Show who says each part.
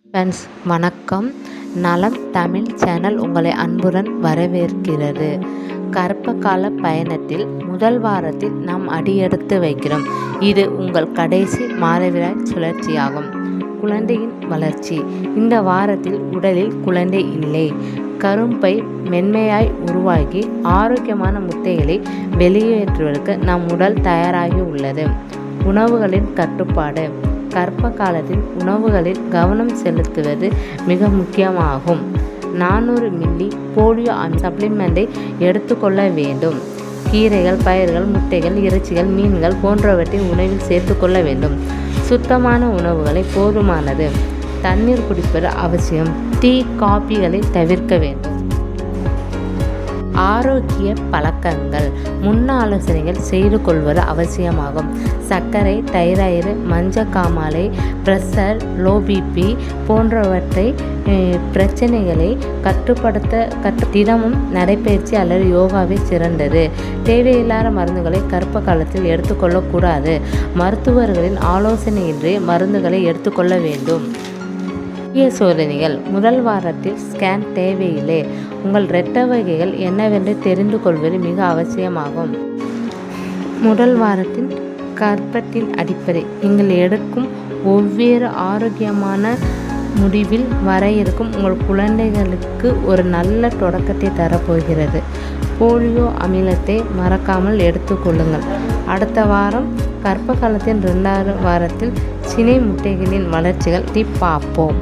Speaker 1: Friends வணக்கம். நலம் Tamil channel உங்களை அன்புடன் வரவேற்கிறது. கர்ப்பகால பயணத்தில் முதல் வாரத்தில் நாம் அடியெடுத்து வைக்கிறோம். இது உங்கள் கடைசி மாதவிடாய் சுழற்சியாகும். குழந்தையின் வளர்ச்சி. இந்த வாரத்தில் உடலில் குழந்தை இல்லை. கருப்பை மென்மையாய் உருவாகி ஆரோக்கியமான முட்டைகளை வெளியேற்றுவதற்கு நம் உடல் தயாராகி உள்ளது. உணவுகளின் கட்டுப்பாடு. கர்ப்ப காலத்தில் உணவுகளில் கவனம் செலுத்துவது மிக முக்கியமாகும். 400 மில்லி போலியோ சப்ளிமெண்ட்டை எடுத்துக்கொள்ள வேண்டும். கீரைகள், பயறுகள், முட்டைகள், இறைச்சிகள், மீன்கள் போன்றவற்றை உணவில் சேர்த்துக்கொள்ள வேண்டும். சுத்தமான உணவுகளை போதுமானது. தண்ணீர் குடிப்பது அவசியம். டீ, காபிகளை தவிர்க்க வேண்டும். ஆரோக்கிய பழக்கங்கள். முன் ஆலோசனைகள் செய்து கொள்வது அவசியமாகும். சர்க்கரை, தைராய்டு, மஞ்சக்காமாலை, பிரஷர், லோ பிபி போன்றவற்றை பிரச்சனைகளை கட்டுப்படுத்த தினமும் நடைபயிற்சி அல்லது யோகாவே சிறந்தது. தேவையில்லாத மருந்துகளை கர்ப்ப காலத்தில் எடுத்துக்கொள்ளக்கூடாது. மருத்துவர்களின் ஆலோசனையின்றி மருந்துகளை எடுத்துக்கொள்ள வேண்டும். சோதனைகள். முதல் வாரத்தில் ஸ்கேன் தேவையில்லை. உங்கள் இரத்த வகைகள் என்னவென்று தெரிந்து கொள்வது மிக அவசியமாகும். முதல் வாரத்தின் கர்ப்பத்தின் அடிப்படை. நீங்கள் எடுக்கும் ஒவ்வொரு ஆரோக்கியமான முடிவில் வர இருக்கும் உங்கள் குழந்தைகளுக்கு ஒரு நல்ல தொடக்கத்தை தரப்போகிறது. போலியோ அமிலத்தை மறக்காமல் எடுத்துக்கொள்ளுங்கள். அடுத்த வாரம் கர்ப்ப காலத்தின் 2வது வாரத்தில் சினை முட்டைகளின் வளர்ச்சிகள் பார்ப்போம்.